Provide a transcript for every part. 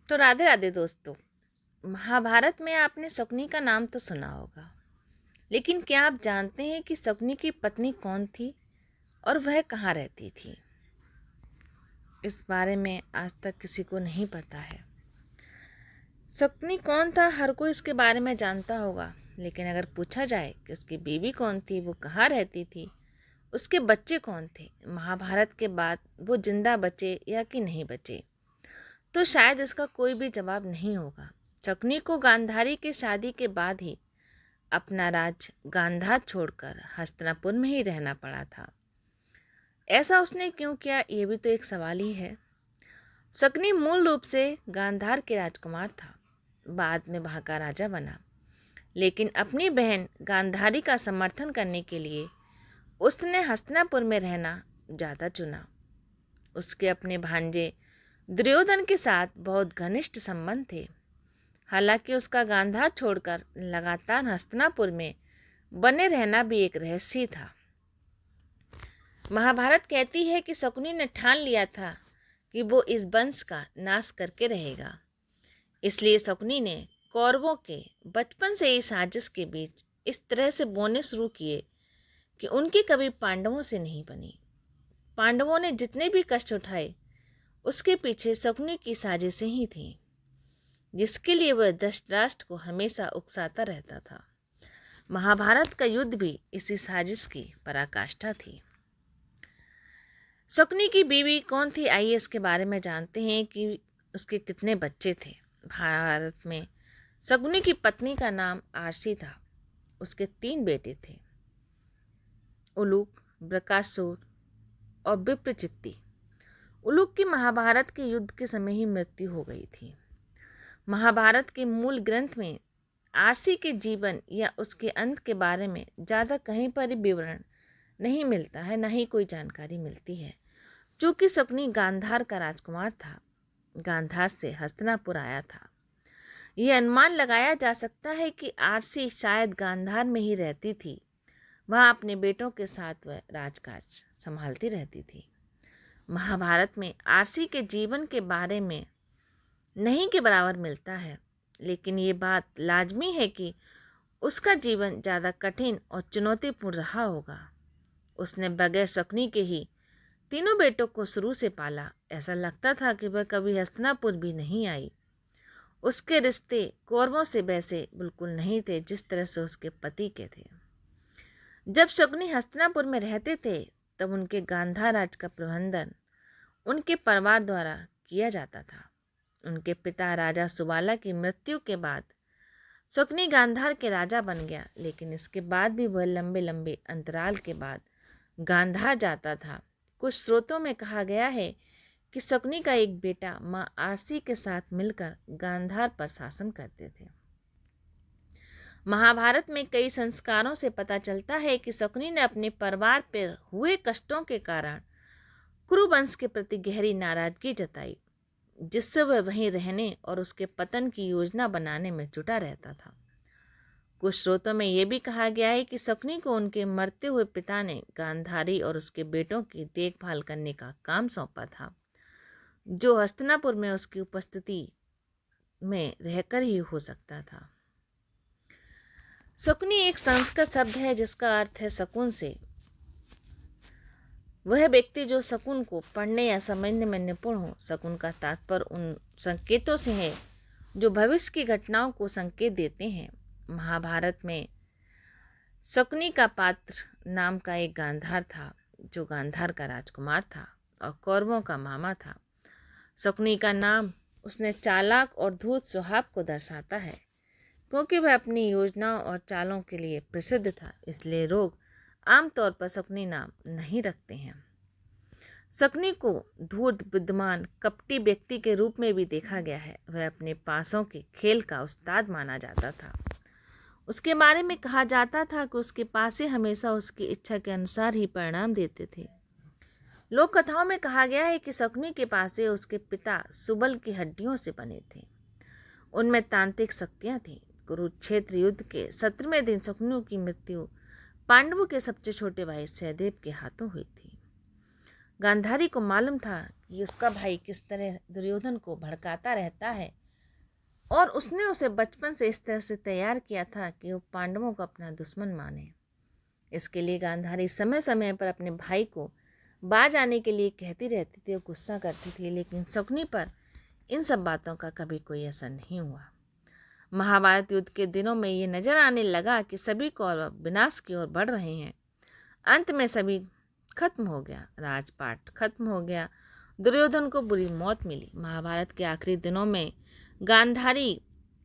तो राधे राधे दोस्तों। महाभारत में आपने शकुनी का नाम तो सुना होगा, लेकिन क्या आप जानते हैं कि शकुनी की पत्नी कौन थी और वह कहाँ रहती थी? इस बारे में आज तक किसी को नहीं पता है। शकुनी कौन था, हर कोई इसके बारे में जानता होगा, लेकिन अगर पूछा जाए कि उसकी बीवी कौन थी, वो कहाँ रहती थी, उसके बच्चे कौन थे, महाभारत के बाद वो जिंदा बचे या कि नहीं बचे, तो शायद इसका कोई भी जवाब नहीं होगा। शकुनी को गांधारी की शादी के बाद ही अपना राज्य गांधार छोड़कर हस्तिनापुर में ही रहना पड़ा था। ऐसा उसने क्यों किया, ये भी तो एक सवाल ही है। शकुनी मूल रूप से गांधार के राजकुमार था, बाद में वहाँ का राजा बना, लेकिन अपनी बहन गांधारी का समर्थन करने के लिए उसने हस्तिनापुर में रहना ज़्यादा चुना। उसके अपने भांजे दुर्योधन के साथ बहुत घनिष्ठ संबंध थे। हालांकि उसका गांधार छोड़कर लगातार हस्तिनापुर में बने रहना भी एक रहस्य था। महाभारत कहती है कि शकुनी ने ठान लिया था कि वो इस वंश का नाश करके रहेगा। इसलिए शकुनी ने कौरवों के बचपन से ही साजिश के बीच इस तरह से बोने शुरू किए कि उनकी कभी पांडवों से नहीं बनी। पांडवों ने जितने भी कष्ट उठाए, उसके पीछे शकुनी की साजिशें ही थीं, जिसके लिए वह धृतराष्ट्र को हमेशा उकसाता रहता था। महाभारत का युद्ध भी इसी साजिश की पराकाष्ठा थी। शकुनी की बीवी कौन थी, आइए इसके बारे में जानते हैं कि उसके कितने बच्चे थे। भारत में शकुनी की पत्नी का नाम आरसी था। उसके 3 बेटे थे, उलूक, बृकासुर और विप्रचित्ति। उलूक की महाभारत के युद्ध के समय ही मृत्यु हो गई थी। महाभारत के मूल ग्रंथ में आरसी के जीवन या उसके अंत के बारे में ज़्यादा कहीं पर भी विवरण नहीं मिलता है, न ही कोई जानकारी मिलती है। चूँकि शकुनी गांधार का राजकुमार था, गांधार से हस्तिनापुर आया था, यह अनुमान लगाया जा सकता है कि आरसी शायद गांधार में ही रहती थी। वहाँ अपने बेटों के साथ वह राजकाज संभालती रहती थी। महाभारत में आरसी के जीवन के बारे में नहीं के बराबर मिलता है, लेकिन ये बात लाजमी है कि उसका जीवन ज़्यादा कठिन और चुनौतीपूर्ण रहा होगा। उसने बगैर शकुनी के ही तीनों बेटों को शुरू से पाला। ऐसा लगता था कि वह कभी हस्तिनापुर भी नहीं आई। उसके रिश्ते कौरवों से वैसे बिल्कुल नहीं थे जिस तरह से उसके पति के थे। जब शकुनी हस्तिनापुर में रहते थे, तब उनके गांधार राज का प्रबंधन उनके परिवार द्वारा किया जाता था। उनके पिता राजा सुबाला की मृत्यु के बाद शकुनी गांधार के राजा बन गया, लेकिन इसके बाद भी वह लंबे लंबे अंतराल के बाद गांधार जाता था। कुछ स्रोतों में कहा गया है कि शकुनी का एक बेटा माँ आरसी के साथ मिलकर गांधार पर शासन करते थे। महाभारत में कई संस्कारों से पता चलता है कि शकुनी ने अपने परिवार पर हुए कष्टों के कारण कुरुवंश के प्रति गहरी नाराजगी जताई, जिससे वह वहीं रहने और उसके पतन की योजना बनाने में जुटा रहता था। कुछ स्रोतों में यह भी कहा गया है कि शकुनी को उनके मरते हुए पिता ने गांधारी और उसके बेटों की देखभाल करने का काम सौंपा था, जो हस्तिनापुर में उसकी उपस्थिति में रहकर ही हो सकता था। शकुनी एक संस्कृत शब्द है जिसका अर्थ है शकुन से। वह व्यक्ति जो शकुन को पढ़ने या समझने में निपुण हो। शकुन का तात्पर्य उन संकेतों से है जो भविष्य की घटनाओं को संकेत देते हैं। महाभारत में शकुनी का पात्र नाम का एक गांधार था, जो गांधार का राजकुमार था और कौरवों का मामा था। शकुनी का नाम उसने चालाक और धूर्त स्वभाव को दर्शाता है। क्योंकि वह अपनी योजनाओं और चालों के लिए प्रसिद्ध था, इसलिए लोग आमतौर पर शकुनी नाम नहीं रखते हैं। शकुनी को धूर्त, बुद्धिमान, कपटी व्यक्ति के रूप में भी देखा गया है। वह अपने पासों के खेल का उस्ताद माना जाता था। उसके बारे में कहा जाता था कि उसके पासे हमेशा उसकी इच्छा के अनुसार ही परिणाम देते थे। लोक कथाओं में कहा गया है कि शकुनी के पासे उसके पिता सुबल की हड्डियों से बने थे। उनमें तांत्रिक शक्तियाँ थीं। कुरुक्षेत्र युद्ध के 17वें दिन शकुनी की मृत्यु पांडवों के सबसे छोटे भाई सहदेव के हाथों हुई थी। गांधारी को मालूम था कि उसका भाई किस तरह दुर्योधन को भड़काता रहता है और उसने उसे बचपन से इस तरह से तैयार किया था कि वो पांडवों को अपना दुश्मन माने। इसके लिए गांधारी समय समय पर अपने भाई को बाज आने के लिए कहती रहती थी और गुस्सा करती थी, लेकिन शकुनी पर इन सब बातों का कभी कोई असर नहीं हुआ। महाभारत युद्ध के दिनों में ये नजर आने लगा कि सभी कौरव विनाश की ओर बढ़ रहे हैं। अंत में सभी खत्म हो गया, राजपाट खत्म हो गया, दुर्योधन को बुरी मौत मिली। महाभारत के आखिरी दिनों में गांधारी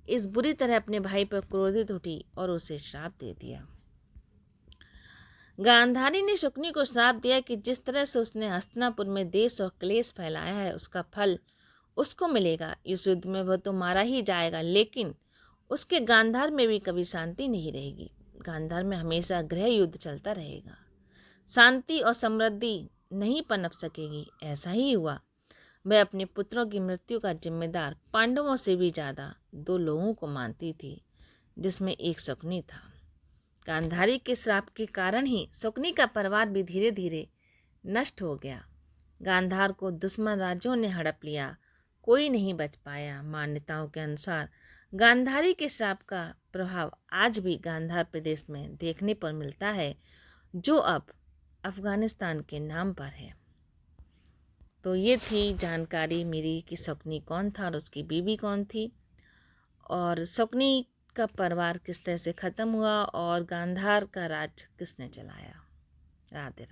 इस बुरी तरह अपने भाई पर क्रोधित उठी और उसे श्राप दे दिया। गांधारी ने शकुनी को श्राप दिया कि जिस तरह से उसने हस्तिनापुर में देश और क्लेश फैलाया है उसका फल उसको मिलेगा। इस युद्ध में वह तो मारा ही जाएगा, लेकिन उसके गांधार में भी कभी शांति नहीं रहेगी। गांधार में हमेशा गृह युद्ध चलता रहेगा, शांति और समृद्धि नहीं पनप सकेगी। ऐसा ही हुआ। वह अपने पुत्रों की मृत्यु का जिम्मेदार पांडवों से भी ज़्यादा दो लोगों को मानती थी, जिसमें एक शकुनी था। गांधारी के श्राप के कारण ही शकुनी का परिवार भी धीरे धीरे नष्ट हो गया। गांधार को दुश्मन राज्यों ने हड़प लिया, कोई नहीं बच पाया। मान्यताओं के अनुसार गांधारी के श्राप का प्रभाव आज भी गांधार प्रदेश में देखने पर मिलता है, जो अब अफ़गानिस्तान के नाम पर है। तो ये थी जानकारी मेरी कि शकुनी कौन था और उसकी बीवी कौन थी, और शकुनी का परिवार किस तरह से ख़त्म हुआ और गांधार का राज किसने चलाया। राधे राधे।